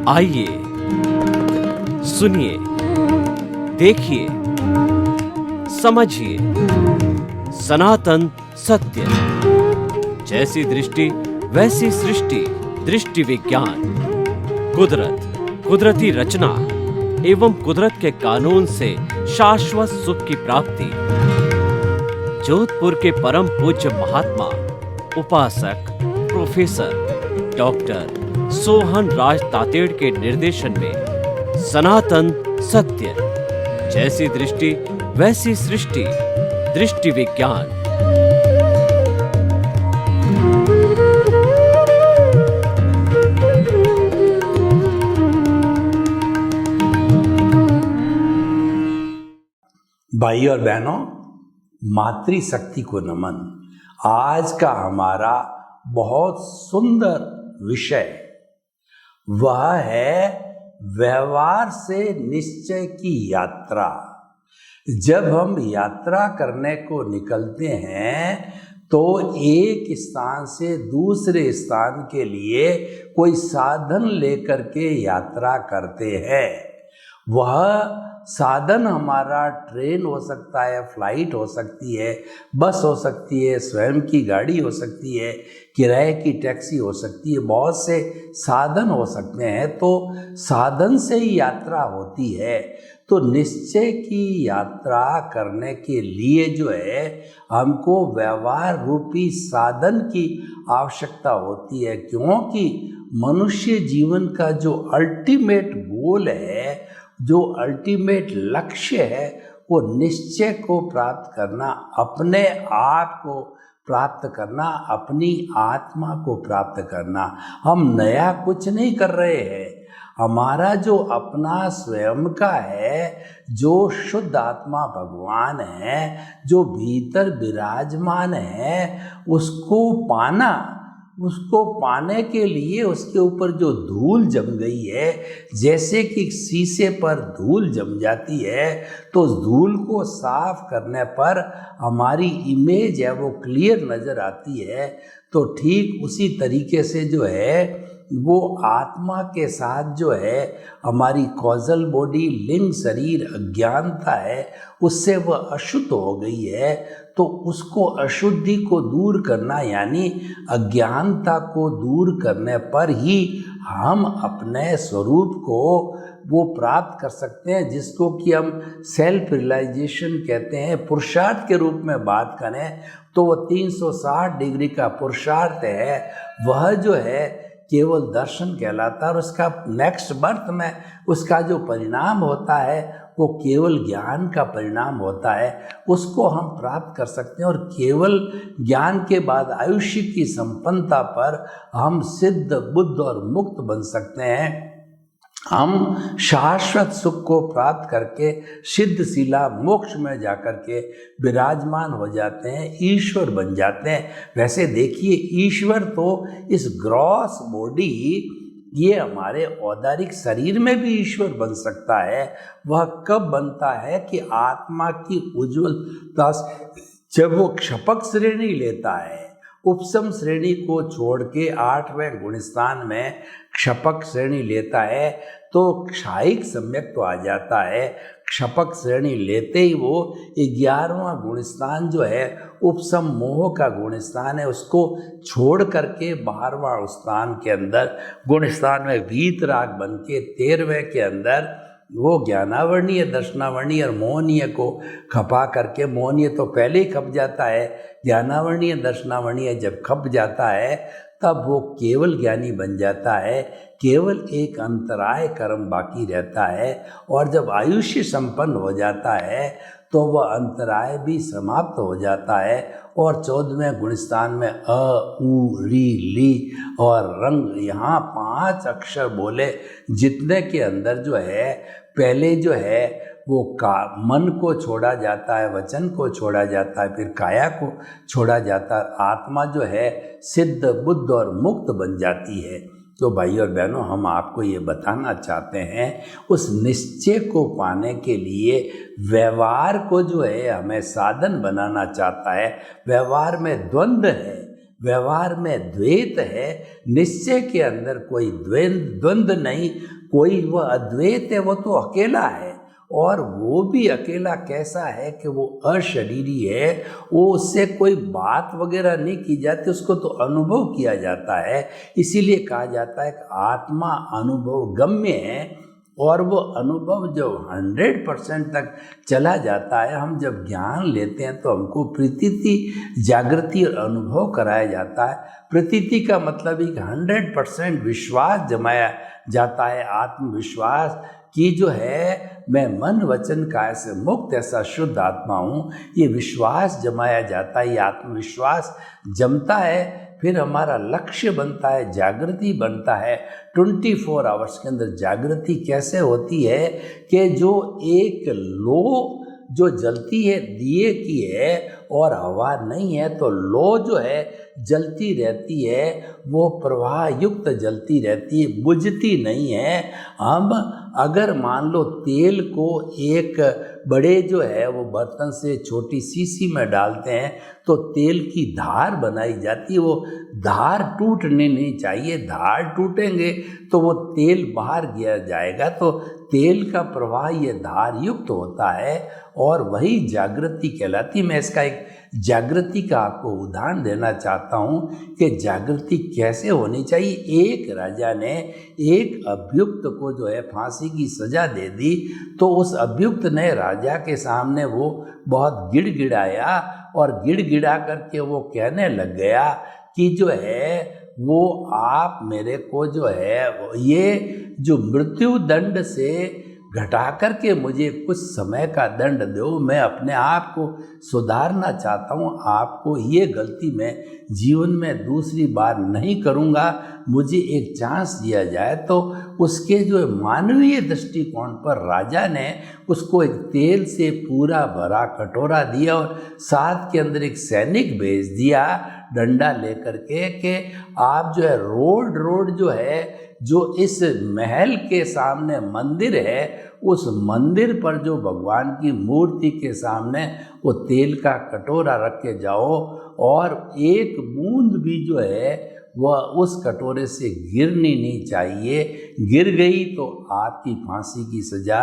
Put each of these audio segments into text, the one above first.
आइए, सुनिए, देखिए, समझिए सनातन सत्य। जैसी दृष्टि वैसी सृष्टि, दृष्टि विज्ञान। कुदरत, कुदरती रचना एवं कुदरत के कानून से शाश्वत सुख की प्राप्ति। जोधपुर के परम पूज्य महात्मा उपासक प्रोफेसर डॉक्टर सोहन राज तातेड़ के निर्देशन में सनातन सत्य। जैसी दृष्टि वैसी सृष्टि, दृष्टि विज्ञान। भाई और बहनों, मातृशक्ति को नमन। आज का हमारा बहुत सुंदर विषय वह है व्यवहार से निश्चय की यात्रा। जब हम यात्रा करने को निकलते हैं तो एक स्थान से दूसरे स्थान के लिए कोई साधन लेकर के यात्रा करते हैं। वह साधन हमारा ट्रेन हो सकता है, फ्लाइट हो सकती है, बस हो सकती है, स्वयं की गाड़ी हो सकती है, किराए की टैक्सी हो सकती है, बहुत से साधन हो सकते हैं। तो साधन से ही यात्रा होती है। तो निश्चय की यात्रा करने के लिए जो है हमको व्यवहार रूपी साधन की आवश्यकता होती है, क्योंकि मनुष्य जीवन का जो अल्टीमेट गोल है, जो अल्टीमेट लक्ष्य है, वो निश्चय को प्राप्त करना, अपने आप को प्राप्त करना, अपनी आत्मा को प्राप्त करना। हम नया कुछ नहीं कर रहे हैं। हमारा जो अपना स्वयं का है, जो शुद्ध आत्मा भगवान है, जो भीतर विराजमान है, उसको पाने के लिए उसके ऊपर जो धूल जम गई है, जैसे कि शीशे पर धूल जम जाती है, तो उस धूल को साफ करने पर हमारी इमेज है वो क्लियर नज़र आती है। तो ठीक उसी तरीके से जो है वो आत्मा के साथ जो है हमारी कॉजल बॉडी, लिंग शरीर अज्ञानता है, उससे वह अशुद्ध हो गई है। तो उसको अशुद्धि को दूर करना, यानी अज्ञानता को दूर करने पर ही हम अपने स्वरूप को वो प्राप्त कर सकते हैं, जिसको कि हम सेल्फ रियलाइजेशन कहते हैं। पुरुषार्थ के रूप में बात करें तो वो 360 डिग्री का पुरुषार्थ है। वह जो है केवल दर्शन कहलाता है, और उसका नेक्स्ट बर्थ में उसका जो परिणाम होता है वो केवल ज्ञान का परिणाम होता है। उसको हम प्राप्त कर सकते हैं, और केवल ज्ञान के बाद आयुष्य की संपन्नता पर हम सिद्ध, बुद्ध और मुक्त बन सकते हैं। हम शाश्वत सुख को प्राप्त करके सिद्धशिला मोक्ष में जाकर के विराजमान हो जाते हैं, ईश्वर बन जाते हैं। वैसे देखिए, ईश्वर तो इस ग्रॉस बॉडी, ये हमारे औदारिक शरीर में भी ईश्वर बन सकता है। वह कब बनता है कि आत्मा की उज्ज्वलता जब वो क्षपक श्रेणी लेता है, उपसम श्रेणी को छोड़ के 8वें गुणस्थान में क्षपक श्रेणी लेता है, तो क्षायिक सम्यक आ जाता है। क्षपक श्रेणी लेते ही वो 11वां गुणस्थान जो है उपसम मोह का गुणस्थान है, उसको छोड़ करके 12वां स्थान के अंदर गुणस्थान में वीतराग बन के 13वें के अंदर वो ज्ञानावर्णीय, दर्शनावर्णीय और मोहनीय को खपा करके, मोहनीय तो पहले ही खप जाता है, ज्ञानावर्णीय दर्शनावर्णीय जब खप जाता है तब वो केवल ज्ञानी बन जाता है। केवल एक अंतराय कर्म बाकी रहता है, और जब आयुष्य संपन्न हो जाता है तो वह अंतराय भी समाप्त हो जाता है। और 14वें गुणस्थान में अ, उ, री, ली और रंग, यहाँ 5 अक्षर बोले, जितने के अंदर जो है पहले जो है वो मन को छोड़ा जाता है, वचन को छोड़ा जाता है, फिर काया को छोड़ा जाता है, आत्मा जो है सिद्ध, बुद्ध और मुक्त बन जाती है। तो भाई और बहनों, हम आपको ये बताना चाहते हैं, उस निश्चय को पाने के लिए व्यवहार को जो है हमें साधन बनाना चाहता है। व्यवहार में द्वंद्व है, व्यवहार में द्वैत है, निश्चय के अंदर कोई द्वंद्व नहीं, कोई वह अद्वैत है, वो तो अकेला है। और वो भी अकेला कैसा है कि वो अशरीरी है, वो उससे कोई बात वगैरह नहीं की जाती, उसको तो अनुभव किया जाता है। इसीलिए कहा जाता है कि आत्मा अनुभव गम्य है। और वो अनुभव जो 100% तक चला जाता है, हम जब ज्ञान लेते हैं तो हमको प्रतीति, जागृति और अनुभव कराया जाता है। प्रतीति का मतलब ही 100% विश्वास जमाया जाता है, आत्मविश्वास कि जो है मैं मन वचन काया से मुक्त ऐसा शुद्ध आत्मा हूँ, ये विश्वास जमाया जाता है, ये आत्मविश्वास जमता है। फिर हमारा लक्ष्य बनता है, जागृति बनता है। 24 आवर्स के अंदर जागृति कैसे होती है कि जो एक लो जो जलती है दिए की है और हवा नहीं है, तो लो जो है जलती रहती है, वो प्रवाह युक्त जलती रहती है, बुझती नहीं है। हम अगर मान लो तेल को एक बड़े जो है वो बर्तन से छोटी शीशी में डालते हैं तो तेल की धार बनाई जाती है, वो धार टूटने नहीं चाहिए, धार टूटेंगे तो वो तेल बाहर गिर जाएगा। तो तेल का प्रवाह ये धार युक्त होता है और वही जागृति कहलाती। मैं इसका एक जागृति का आपको उदाहरण देना चाहता हूँ कि जागृति कैसे होनी चाहिए। एक राजा ने एक अभियुक्त को जो है फांसी की सजा दे दी, तो उस अभियुक्त ने राजा के सामने वो बहुत गिड़गिड़ाया और गिड़गिड़ा करके वो कहने लग गया कि जो है वो आप मेरे को जो है ये जो मृत्यु दंड से घटा करके मुझे कुछ समय का दंड दो, मैं अपने आप को सुधारना चाहता हूँ, आपको ये गलती मैं जीवन में दूसरी बार नहीं करूँगा, मुझे एक चांस दिया जाए। तो उसके जो मानवीय दृष्टिकोण पर राजा ने उसको एक तेल से पूरा भरा कटोरा दिया और साथ के अंदर एक सैनिक भेज दिया डंडा लेकर के कि आप जो है रोड जो है जो इस महल के सामने मंदिर है, उस मंदिर पर जो भगवान की मूर्ति के सामने वो तेल का कटोरा रख के जाओ और एक बूंद भी जो है वह उस कटोरे से गिरनी नहीं चाहिए। गिर गई तो आपकी फांसी की सज़ा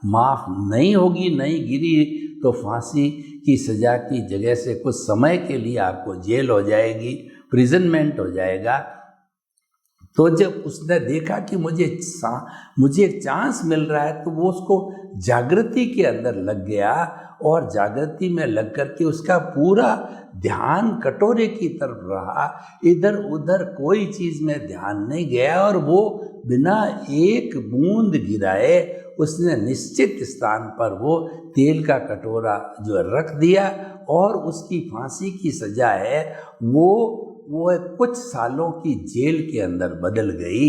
माफ़ नहीं होगी, नहीं गिरी तो फांसी की सज़ा की जगह से कुछ समय के लिए आपको जेल हो जाएगी, प्रिजनमेंट हो जाएगा। तो जब उसने देखा कि मुझे एक चांस मिल रहा है, तो वो उसको जागृति के अंदर लग गया और जागृति में लग कर के उसका पूरा ध्यान कटोरे की तरफ रहा, इधर उधर कोई चीज़ में ध्यान नहीं गया और वो बिना एक बूंद गिराए उसने निश्चित स्थान पर वो तेल का कटोरा जो रख दिया और उसकी फांसी की सज़ा है वो कुछ सालों की जेल के अंदर बदल गई।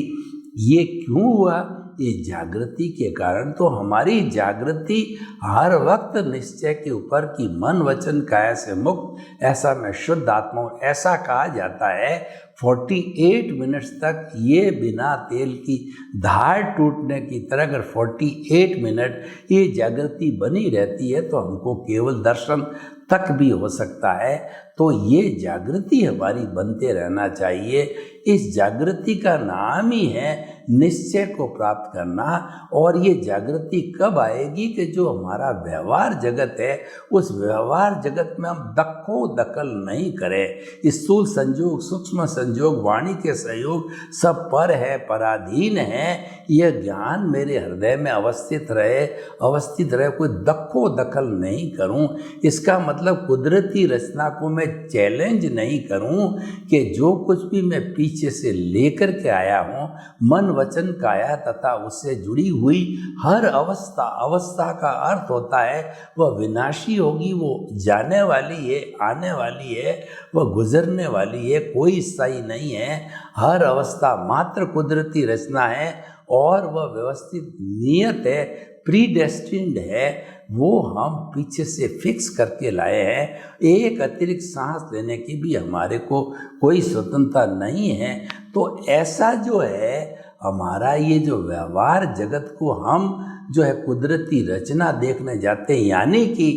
ये क्यों हुआ? ये जागृति के कारण। तो हमारी जागृति हर वक्त निश्चय के ऊपर कि मन वचन काया से मुक्त, ऐसा मैं शुद्ध आत्मा हूँ, ऐसा कहा जाता है। 48 मिनट्स तक ये बिना तेल की धार टूटने की तरह अगर 48 मिनट ये जागृति बनी रहती है तो हमको केवल दर्शन तक भी हो सकता है। तो ये जागृति हमारी बनते रहना चाहिए। इस जागृति का नाम ही है निश्चय को प्राप्त करना। और ये जागृति कब आएगी कि जो हमारा व्यवहार जगत है उस व्यवहार जगत में हम दखो दखल नहीं करें। स्थूल संयोग, सूक्ष्म संयोग, वाणी के सहयोग सब पर है, पराधीन है। यह ज्ञान मेरे हृदय में अवस्थित रहे, कोई दखो दखल नहीं करूं। इसका मतलब कुदरती रचना को मैं चैलेंज नहीं करूं कि जो कुछ भी मैं पीछे से लेकर के आया हूं, मन वचन काया तथा उससे जुड़ी हुई हर अवस्था का अर्थ होता है वह विनाशी होगी, वो जाने वाली है, आने वाली है, वह गुजरने वाली है, कोई स्थायी नहीं है। हर अवस्था मात्र कुदरती रचना है और वह व्यवस्थित नियत है, प्रीडेस्टिन्ड है, वो हम पीछे से फिक्स करके लाए हैं। एक अतिरिक्त सांस लेने की भी हमारे को कोई स्वतंत्रता नहीं है। तो ऐसा जो है हमारा ये जो व्यवहार जगत को हम जो है कुदरती रचना देखने जाते हैं, यानी कि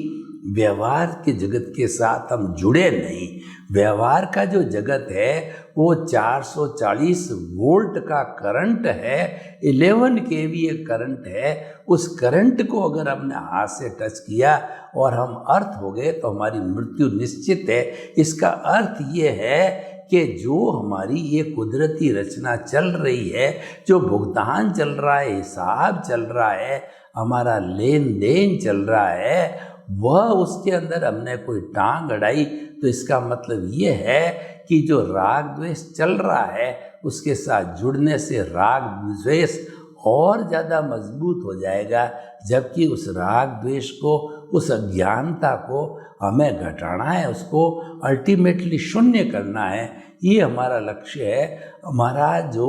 व्यवहार के जगत के साथ हम जुड़े नहीं। व्यवहार का जो जगत है वो 440 वोल्ट का करंट है, 11 केवीए करंट है। उस करंट को अगर हमने हाथ से टच किया और हम अर्थ हो गए तो हमारी मृत्यु निश्चित है। इसका अर्थ ये है कि जो हमारी ये कुदरती रचना चल रही है, जो भुगतान चल रहा है, हिसाब चल रहा है, हमारा लेन देन चल रहा है, वह उसके अंदर हमने कोई टांग अड़ाई तो इसका मतलब ये है कि जो राग द्वेष चल रहा है उसके साथ जुड़ने से राग द्वेष और ज़्यादा मजबूत हो जाएगा। जबकि उस राग द्वेष को, उस अज्ञानता को हमें घटाना है, उसको अल्टीमेटली शून्य करना है। ये हमारा लक्ष्य है। हमारा जो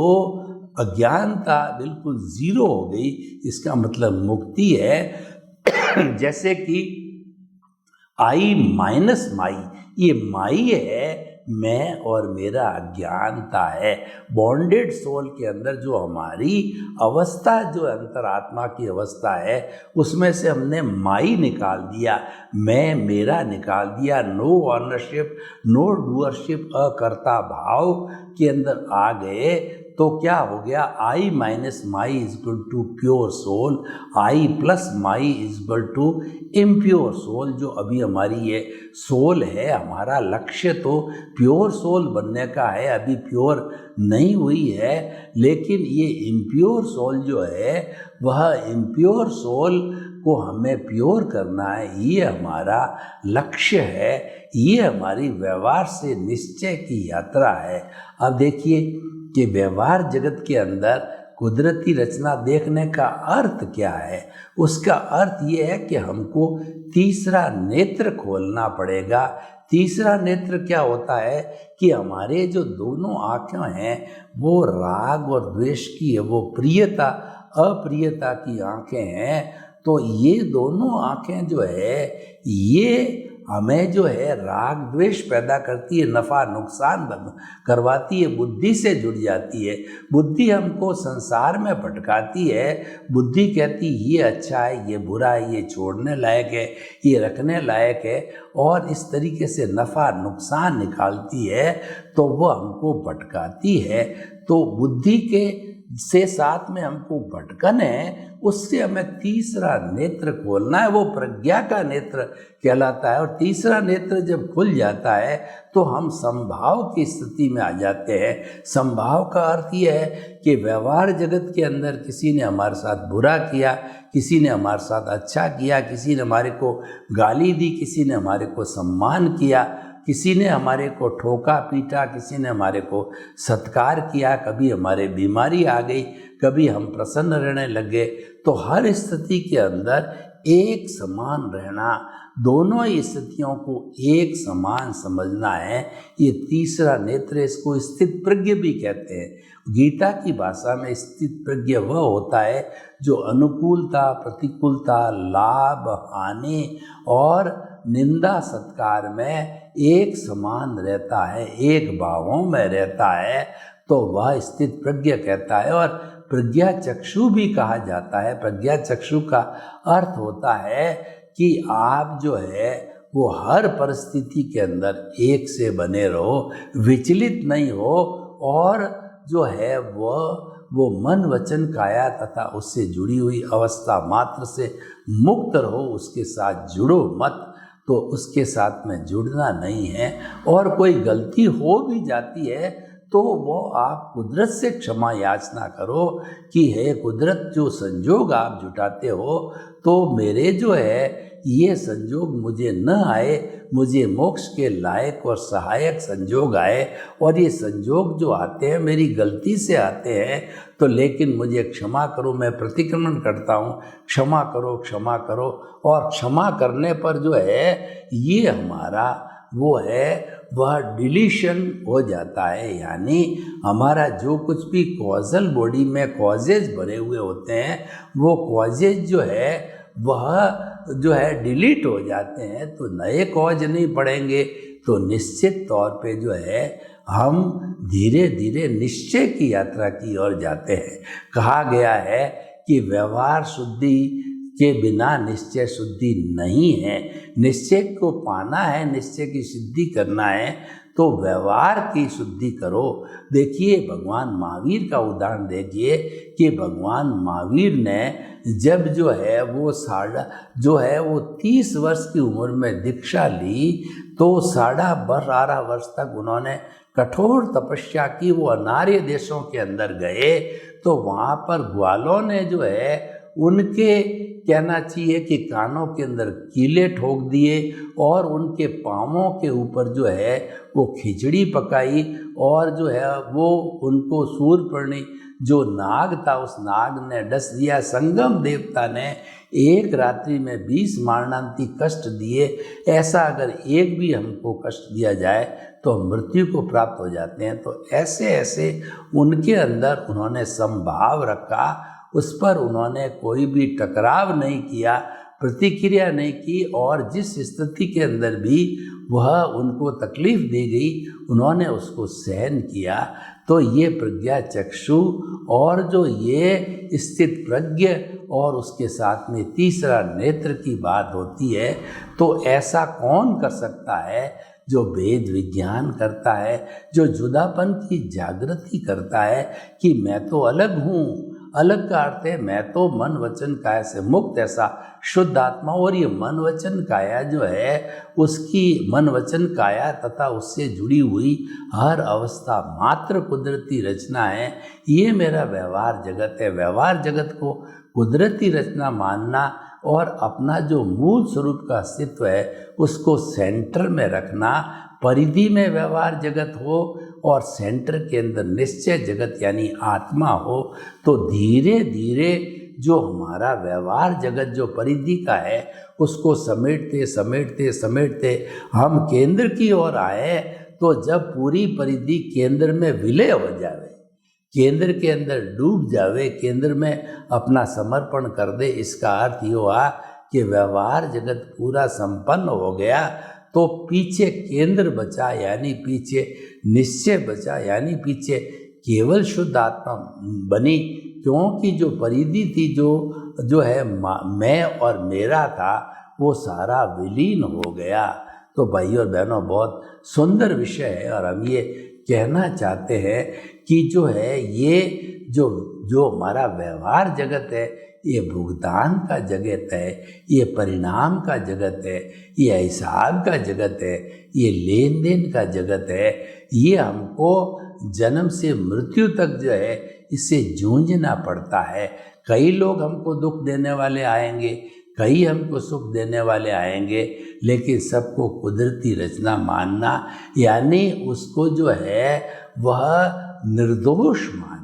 अज्ञानता बिल्कुल ज़ीरो हो गई, इसका मतलब मुक्ति है। जैसे कि आई माइनस माई, ये माई है, मैं और मेरा अज्ञानता है। बॉन्डेड सोल के अंदर जो हमारी अवस्था, जो अंतरात्मा की अवस्था है, उसमें से हमने माई निकाल दिया, मैं मेरा निकाल दिया। नो ऑनरशिप, नो डूअरशिप, अकर्ता भाव के अंदर आ गए तो क्या हो गया? I minus my is equal to pure soul, I plus my is equal to impure soul. जो अभी हमारी ये सोल है, हमारा लक्ष्य तो प्योर सोल बनने का है, अभी प्योर नहीं हुई है। लेकिन ये इम्प्योर सोल जो है, वह इम्प्योर सोल को हमें प्योर करना है, ये हमारा लक्ष्य है, ये हमारी व्यवहार से निश्चय की यात्रा है। अब देखिए कि व्यवहार जगत के अंदर कुदरती रचना देखने का अर्थ क्या है। उसका अर्थ ये है कि हमको तीसरा नेत्र खोलना पड़ेगा। तीसरा नेत्र क्या होता है कि हमारे जो दोनों आँखें हैं वो राग और द्वेष की है, वो प्रियता अप्रियता की आँखें हैं। तो ये दोनों आँखें जो है, ये हमें जो है राग द्वेष पैदा करती है, नफ़ा नुकसान करवाती है, बुद्धि से जुड़ जाती है। बुद्धि हमको संसार में भटकाती है। बुद्धि कहती ये अच्छा है, ये बुरा है, ये छोड़ने लायक है, ये रखने लायक है, और इस तरीके से नफ़ा नुकसान निकालती है, तो वो हमको भटकाती है। तो बुद्धि के से साथ में हमको भटकन है, उससे हमें तीसरा नेत्र खोलना है, वो प्रज्ञा का नेत्र कहलाता है। और तीसरा नेत्र जब खुल जाता है तो हम संभाव की स्थिति में आ जाते हैं। संभाव का अर्थ ये है कि व्यवहार जगत के अंदर किसी ने हमारे साथ बुरा किया, किसी ने हमारे साथ अच्छा किया, किसी ने हमारे को गाली दी, किसी ने हमारे को सम्मान किया, किसी ने हमारे को ठोका पीटा, किसी ने हमारे को सत्कार किया, कभी हमारे बीमारी आ गई, कभी हम प्रसन्न रहने लगे। तो हर स्थिति के अंदर एक समान रहना, दोनों ही स्थितियों को एक समान समझना है, ये तीसरा नेत्र। इसको स्थित प्रज्ञ भी कहते हैं। गीता की भाषा में स्थित प्रज्ञ वह होता है जो अनुकूलता, प्रतिकूलता, लाभ हानि और निंदा सत्कार में एक समान रहता है, एक भावों में रहता है, तो वह स्थित प्रज्ञ कहता है। और प्रज्ञा चक्षु भी कहा जाता है। प्रज्ञा चक्षु का अर्थ होता है कि आप जो है वो हर परिस्थिति के अंदर एक से बने रहो, विचलित नहीं हो, और जो है वो मन वचन काया तथा उससे जुड़ी हुई अवस्था मात्र से मुक्त रहो, उसके साथ जुड़ो मत। तो उसके साथ में जुड़ना नहीं है। और कोई गलती हो भी जाती है तो वो आप कुदरत से क्षमा याचना करो कि हे कुदरत, जो संजोग आप जुटाते हो तो मेरे जो है ये संजोग मुझे न आए, मुझे मोक्ष के लायक और सहायक संजोग आए। और ये संजोग जो आते हैं मेरी गलती से आते हैं, तो लेकिन मुझे क्षमा करो, मैं प्रतिक्रमण करता हूँ, क्षमा करो, क्षमा करो। और क्षमा करने पर जो है ये हमारा वो है वह डिलीशन हो जाता है। यानी हमारा जो कुछ भी कॉजल बॉडी में कॉजेज भरे हुए होते हैं, वो कॉजेज जो है वह जो है डिलीट हो जाते हैं, तो नए कॉज नहीं पड़ेंगे। तो निश्चित तौर पे जो है हम धीरे धीरे निश्चय की यात्रा की ओर जाते हैं। कहा गया है कि व्यवहार शुद्धि के बिना निश्चय शुद्धि नहीं है। निश्चय को पाना है, निश्चय की सिद्धि करना है तो व्यवहार की शुद्धि करो। देखिए भगवान महावीर का उदाहरण देखिए कि भगवान महावीर ने जब जो है वो 30 वर्ष की उम्र में दीक्षा ली तो 12.5 वर्ष तक उन्होंने कठोर तपस्या की। वो अनार्य देशों के अंदर गए तो वहाँ पर ग्वालों ने जो है उनके कहना चाहिए कि कानों के अंदर कीले ठोक दिए और उनके पाँवों के ऊपर जो है वो खिचड़ी पकाई और जो है वो उनको शूरपर्णी जो नाग था उस नाग ने डस दिया। संगम देवता ने एक रात्रि में 20 मारणांतिक कष्ट दिए। ऐसा अगर एक भी हमको कष्ट दिया जाए तो मृत्यु को प्राप्त हो जाते हैं। तो ऐसे ऐसे उनके अंदर उन्होंने समभाव रखा, उस पर उन्होंने कोई भी टकराव नहीं किया, प्रतिक्रिया नहीं की और जिस स्थिति के अंदर भी वह उनको तकलीफ दी गई उन्होंने उसको सहन किया। तो ये प्रज्ञा चक्षु और जो ये स्थित प्रज्ञ और उसके साथ में तीसरा नेत्र की बात होती है। तो ऐसा कौन कर सकता है जो वेद विज्ञान करता है, जो जुदापन की जागृति करता है कि मैं तो अलग हूँ। अलग का अर्थ है मैं तो मन वचन काया से मुक्त, ऐसा शुद्ध आत्मा। और ये मन वचन काया जो है उसकी मन वचन काया तथा उससे जुड़ी हुई हर अवस्था मात्र कुदरती रचना है। ये मेरा व्यवहार जगत है। व्यवहार जगत को कुदरती रचना मानना और अपना जो मूल स्वरूप का अस्तित्व है उसको सेंटर में रखना। परिधि में व्यवहार जगत हो और सेंटर के अंदर निश्चय जगत यानी आत्मा हो तो धीरे धीरे जो हमारा व्यवहार जगत जो परिधि का है उसको समेटते समेटते समेटते हम केंद्र की ओर आए। तो जब पूरी परिधि केंद्र में विलय हो जावे, केंद्र के अंदर डूब जावे, केंद्र में अपना समर्पण कर दे, इसका अर्थ ये हुआ कि व्यवहार जगत पूरा संपन्न हो गया। तो पीछे केंद्र बचा यानी पीछे निश्चय बचा यानी पीछे केवल शुद्ध आत्मा बनी। क्योंकि जो परिधि थी जो है मैं और मेरा था वो सारा विलीन हो गया। तो भाइयों और बहनों बहुत सुंदर विषय है और हम ये कहना चाहते हैं कि जो है ये जो हमारा व्यवहार जगत है ये भुगतान का जगत है, ये परिणाम का जगत है, ये हिसाब का जगत है, ये लेन देन का जगत है। ये हमको जन्म से मृत्यु तक जो है इससे जूझना पड़ता है। कई लोग हमको दुख देने वाले आएंगे, कई हमको सुख देने वाले आएंगे, लेकिन सबको कुदरती रचना मानना यानी उसको जो है वह निर्दोष मानना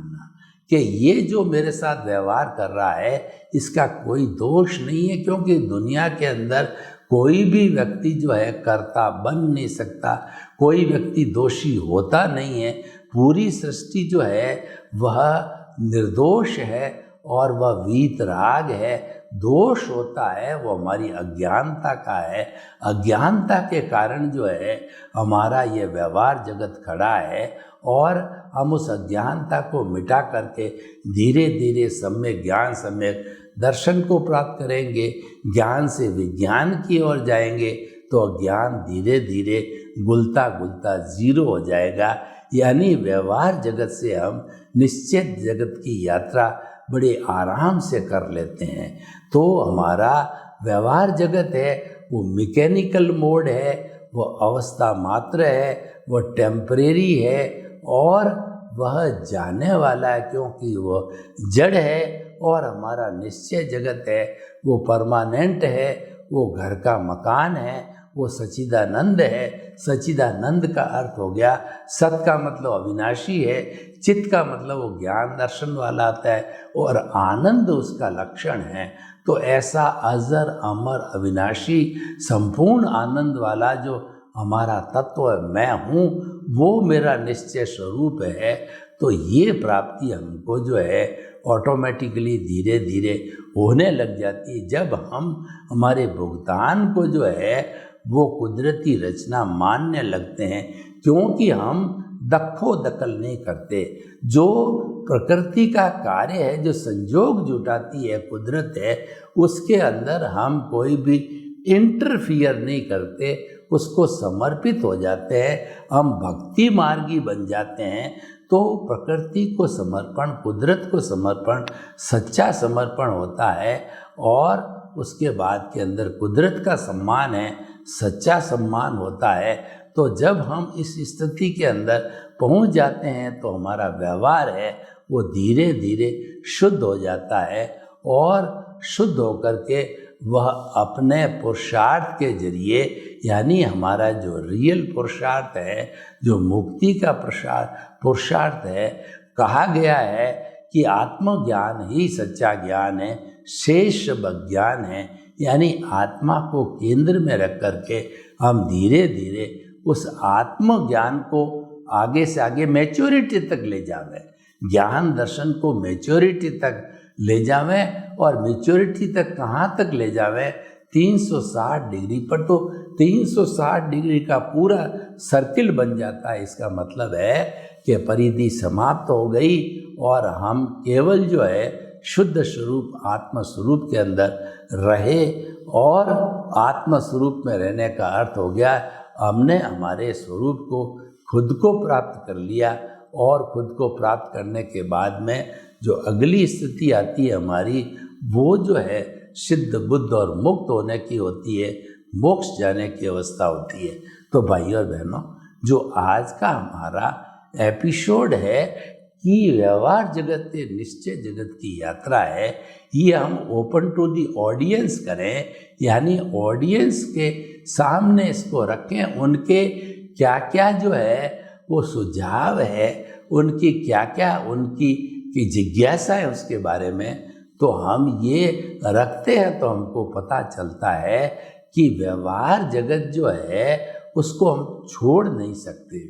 कि ये जो मेरे साथ व्यवहार कर रहा है इसका कोई दोष नहीं है। क्योंकि दुनिया के अंदर कोई भी व्यक्ति जो है कर्ता बन नहीं सकता, कोई व्यक्ति दोषी होता नहीं है। पूरी सृष्टि जो है वह निर्दोष है और वह वीतराग है। दोष होता है वो हमारी अज्ञानता का है। अज्ञानता के कारण जो है हमारा ये व्यवहार जगत खड़ा है और हम उस अज्ञानता को मिटा करके धीरे धीरे सम्यक ज्ञान सम्यक दर्शन को प्राप्त करेंगे। ज्ञान से विज्ञान की ओर जाएंगे तो अज्ञान धीरे धीरे गुलता गुलता जीरो हो जाएगा। यानी व्यवहार जगत से हम निश्चित जगत की यात्रा बड़े आराम से कर लेते हैं। तो हमारा व्यवहार जगत है वो मैकेनिकल मोड है, वो अवस्था मात्र है, वो टेम्परेरी है और वह जाने वाला है क्योंकि वह जड़ है। और हमारा निश्चय जगत है वो परमानेंट है, वो घर का मकान है, वो सच्चिदानंद है। सच्चिदानंद का अर्थ हो गया सत का मतलब अविनाशी है, चित्त का मतलब वो ज्ञान दर्शन वाला आता है और आनंद उसका लक्षण है। तो ऐसा अजर अमर अविनाशी संपूर्ण आनंद वाला जो हमारा तत्व मैं हूँ वो मेरा निश्चय स्वरूप है। तो ये प्राप्ति हमको जो है ऑटोमेटिकली धीरे धीरे होने लग जाती है जब हम हमारे भुगतान को जो है वो कुदरती रचना मानने लगते हैं। क्योंकि हम दखो दखल नहीं करते। जो प्रकृति का कार्य है, जो संजोग जुटाती है, कुदरत है, उसके अंदर हम कोई भी इंटरफियर नहीं करते, उसको समर्पित हो जाते हैं, हम भक्ति मार्गी बन जाते हैं। तो प्रकृति को समर्पण, कुदरत को समर्पण सच्चा समर्पण होता है, और उसके बाद के अंदर कुदरत का सम्मान है, सच्चा सम्मान होता है। तो जब हम इस स्थिति के अंदर पहुंच जाते हैं तो हमारा व्यवहार है वो धीरे धीरे शुद्ध हो जाता है, और शुद्ध होकर के वह अपने पुरुषार्थ के जरिए, यानी हमारा जो रियल पुरुषार्थ है, जो मुक्ति का पुरुषार्थ है, कहा गया है कि आत्मज्ञान ही सच्चा ज्ञान है, शेष ज्ञान है। यानी आत्मा को केंद्र में रख करके हम धीरे धीरे उस आत्मज्ञान को आगे से आगे मैच्योरिटी तक ले जावें, ज्ञान दर्शन को मैच्योरिटी तक ले जावें। और मैच्योरिटी तक कहाँ तक ले जावें? 360 डिग्री पर। तो 360 डिग्री का पूरा सर्किल बन जाता है। इसका मतलब है कि परिधि समाप्त हो गई और हम केवल जो है शुद्ध स्वरूप आत्म स्वरूप के अंदर रहे। और आत्म स्वरूप में रहने का अर्थ हो गया हमने हमारे स्वरूप को खुद को प्राप्त कर लिया, और खुद को प्राप्त करने के बाद में जो अगली स्थिति आती है हमारी, वो जो है सिद्ध बुद्ध और मुक्त होने की होती है, मोक्ष जाने की अवस्था होती है। तो भाई और बहनों, जो आज का हमारा एपिसोड है कि व्यवहार जगत से निश्चय जगत की यात्रा है, ये हम ओपन टू दी ऑडियंस करें, यानी ऑडियंस के सामने इसको रखें। उनके क्या क्या जो है वो सुझाव है, उनकी क्या क्या उनकी जिज्ञासा है उसके बारे में, तो हम ये रखते हैं तो हमको पता चलता है कि व्यवहार जगत जो है उसको हम छोड़ नहीं सकते,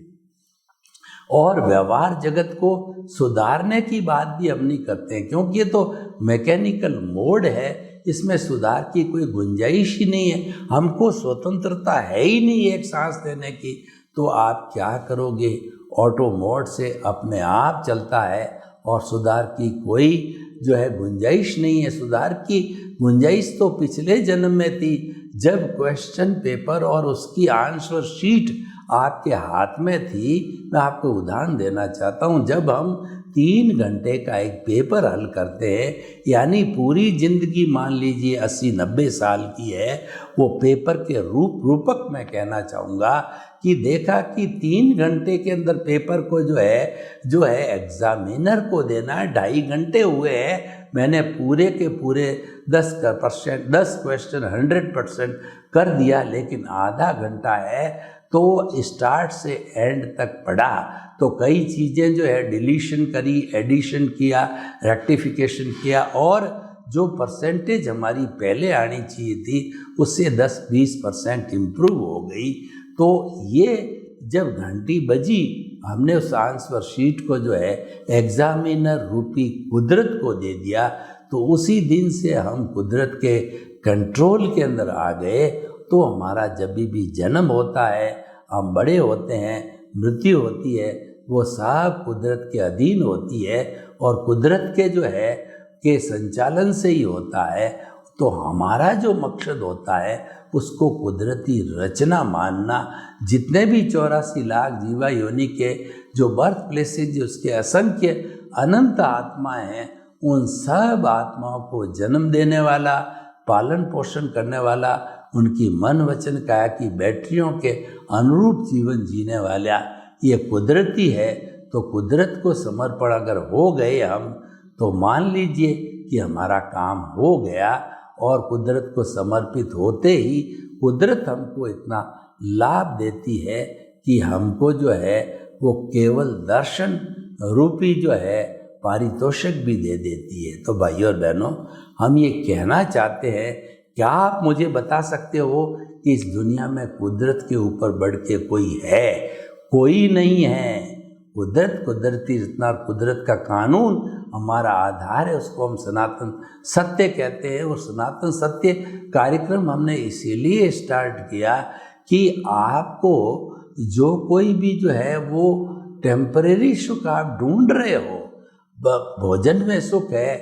और व्यवहार जगत को सुधारने की बात भी हम नहीं करते हैं, क्योंकि ये तो मैकेनिकल मोड है, इसमें सुधार की कोई गुंजाइश ही नहीं है। हमको स्वतंत्रता है ही नहीं एक सांस लेने की, तो आप क्या करोगे? ऑटो मोड से अपने आप चलता है, और सुधार की कोई जो है गुंजाइश नहीं है। सुधार की गुंजाइश तो पिछले जन्म में थी, जब क्वेश्चन पेपर और उसकी आंसर शीट आपके हाथ में थी। मैं आपको उदाहरण देना चाहता हूँ, जब हम 3 घंटे का एक पेपर हल करते हैं, यानी पूरी जिंदगी मान लीजिए 80-90 साल की है, वो पेपर के रूपक मैं कहना चाहूँगा कि देखा कि 3 घंटे के अंदर पेपर को जो है एग्जामिनर को देना है 2.5 घंटे हुए हैं। मैंने पूरे के पूरे 10 क्वेश्चन 100% कर दिया, लेकिन आधा घंटा है तो स्टार्ट से एंड तक पढ़ा, तो कई चीज़ें जो है डिलीशन करी, एडिशन किया, रेक्टिफिकेशन किया, और जो परसेंटेज हमारी पहले आनी चाहिए थी उससे 10-20% इम्प्रूव हो गई। तो ये जब घंटी बजी, हमने उस आंसर शीट को जो है एग्जामिनर रूपी कुदरत को दे दिया, तो उसी दिन से हम कुदरत के कंट्रोल के अंदर आ गए। तो हमारा जब भी जन्म होता है, हम बड़े होते हैं, मृत्यु होती है, वो सब कुदरत के अधीन होती है, और कुदरत के जो है के संचालन से ही होता है। तो हमारा जो मकसद होता है उसको कुदरती रचना मानना। जितने भी 84 लाख जीवा योनि के जो बर्थ प्लेसेज, उसके असंख्य अनंत आत्माएं हैं, उन सब आत्माओं को जन्म देने वाला, पालन पोषण करने वाला, उनकी मन वचन काया की बैटरियों के अनुरूप जीवन जीने वाला ये कुदरती है। तो कुदरत को समर्पण अगर हो गए हम, तो मान लीजिए कि हमारा काम हो गया, और कुदरत को समर्पित होते ही कुदरत हमको इतना लाभ देती है कि हमको जो है वो केवल दर्शन रूपी जो है पारितोषिक भी दे देती है। तो भाइयों और बहनों, हम ये कहना चाहते हैं, क्या आप मुझे बता सकते हो कि इस दुनिया में कुदरत के ऊपर बढ़ के कोई है? कोई नहीं है। कुदरत कुदरती रचना, कुदरत का कानून हमारा आधार है, उसको हम सनातन सत्य कहते हैं। और सनातन सत्य कार्यक्रम हमने इसीलिए स्टार्ट किया कि आपको जो कोई भी जो है वो टेम्परेरी सुख आप ढूंढ रहे हो, भोजन में सुख है,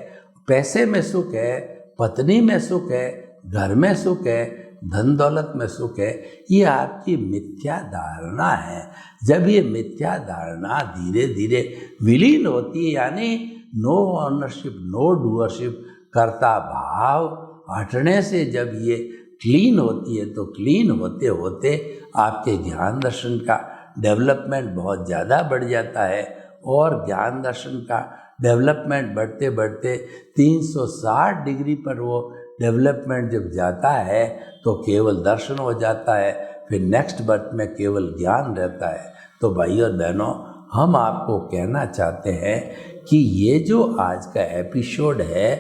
पैसे में सुख है, पत्नी में सुख है, घर में सुख है, धन दौलत में सुख है, ये आपकी मिथ्या धारणा है। जब ये मिथ्या धारणा धीरे धीरे विलीन होती है, यानी नो ऑनरशिप नो डूअरशिप, कर्ता भाव हटने से जब ये क्लीन होती है, तो क्लीन होते होते आपके ज्ञान दर्शन का डेवलपमेंट बहुत ज़्यादा बढ़ जाता है। और ज्ञान दर्शन का डेवलपमेंट बढ़ते बढ़ते 360 डिग्री पर वो डेवलपमेंट जब जाता है तो केवल दर्शन हो जाता है, फिर नेक्स्ट बर्थ में केवल ज्ञान रहता है। तो भाई और बहनों, हम आपको कहना चाहते हैं कि ये जो आज का एपिसोड है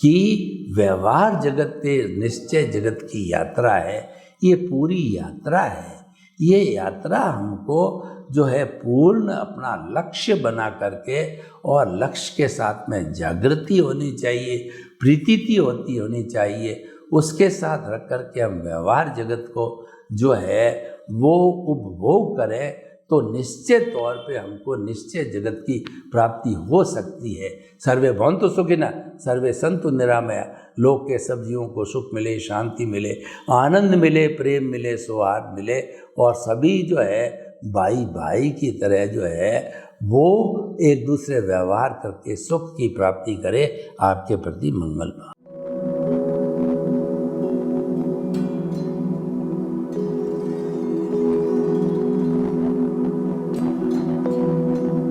कि व्यवहार जगत से निश्चय जगत की यात्रा है, ये पूरी यात्रा है। ये यात्रा हमको जो है पूर्ण अपना लक्ष्य बना करके, और लक्ष्य के साथ में जागृति होनी चाहिए, प्रीति होनी चाहिए, उसके साथ रख करके हम व्यवहार जगत को जो है वो उपभोग करें, तो निश्चित तौर पे हमको निश्चय जगत की प्राप्ति हो सकती है। सर्वे भवन्तु सुखिनः, सर्वे सन्तु निरामया, लोक के सब जीवों को सुख मिले, शांति मिले, आनंद मिले, प्रेम मिले, सौहार्द मिले, और सभी जो है भाई भाई की तरह जो है वो एक दूसरे व्यवहार करके सुख की प्राप्ति करे। आपके प्रति मंगल।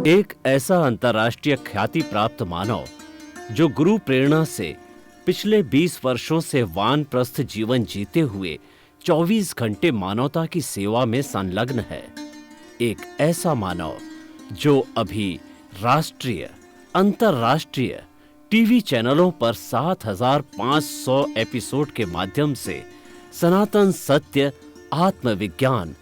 एक ऐसा अंतर्राष्ट्रीय ख्याति प्राप्त मानव जो गुरु प्रेरणा से पिछले 20 वर्षों से वानप्रस्थ जीवन जीते हुए 24 घंटे मानवता की सेवा में संलग्न है। एक ऐसा मानव जो अभी राष्ट्रीय, अंतर्राष्ट्रीय टीवी चैनलों पर 7,500 एपिसोड के माध्यम से सनातन सत्य, आत्मविज्ञान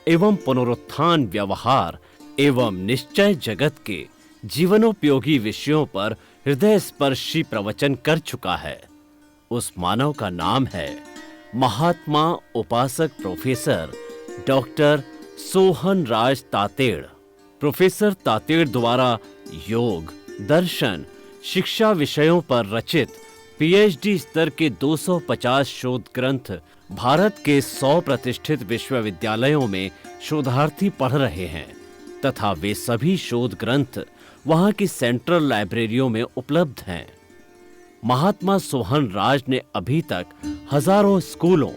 एवं पुनरुत्थान, व्यवहार एवं निश्चय जगत के जीवनोपयोगी विषयों पर हृदय स्पर्शी प्रवचन कर चुका है। उस मानव का नाम है महात्मा उपासक प्रोफेसर डॉक्टर सोहन राज तातेड़। प्रोफेसर तातेड़ द्वारा योग, दर्शन, शिक्षा विषयों पर रचित पीएचडी स्तर के 250 शोध ग्रंथ भारत के 100 प्रतिष्ठित विश्वविद्यालयों में शोधार्थी पढ़ रहे हैं, तथा वे सभी शोध ग्रंथ वहां की सेंट्रल लाइब्रेरियों में उपलब्ध हैं। महात्मा सोहन राज ने अभी तक हजारों स्कूलों,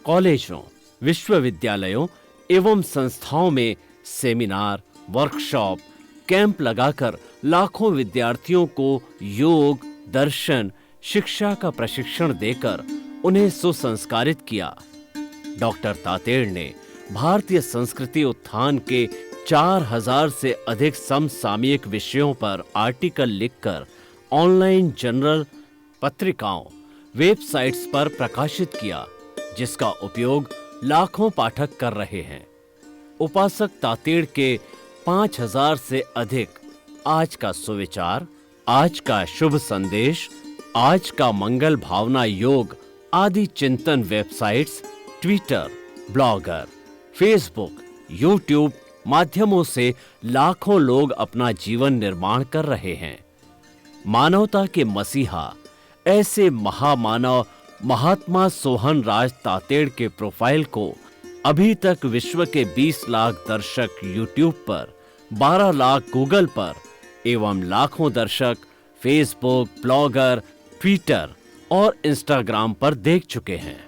कॉलेजों, विश्वविद्यालयों एवं संस्थाओं में सेमिनार, वर्कशॉप, कैंप लगाकर लाखों विद्यार्थियों को योग, दर्शन, शिक्षा का प्रशिक्षण देकर उन्हें सुसंस्कारित किया। डॉक्टर तातेड़ ने भारतीय संस्कृति उत्थान के 4000 से अधिक समसामयिक विषयों पर आर्टिकल लिखकर ऑनलाइन जर्नल, पत्रिकाओं, वेबसाइट्स पर प्रकाशित किया, जिसका उपयोग लाखों पाठक कर रहे हैं। उपासक तातेड़ के 5000 से अधिक आज का सुविचार, आज का शुभ संदेश, आज का मंगल भावना योग आदि चिंतन websites, Twitter, blogger, Facebook, YouTube माध्यमों से लाखों लोग अपना जीवन निर्माण कर रहे हैं। मानवता के मसीहा ऐसे महामानव महात्मा सोहन राज तातेड़ के प्रोफाइल को अभी तक विश्व के 20 लाख दर्शक यूट्यूब पर, 12 लाख गूगल पर एवं लाखों दर्शक फेसबुक, ब्लॉगर, ट्विटर और इंस्टाग्राम पर देख चुके हैं।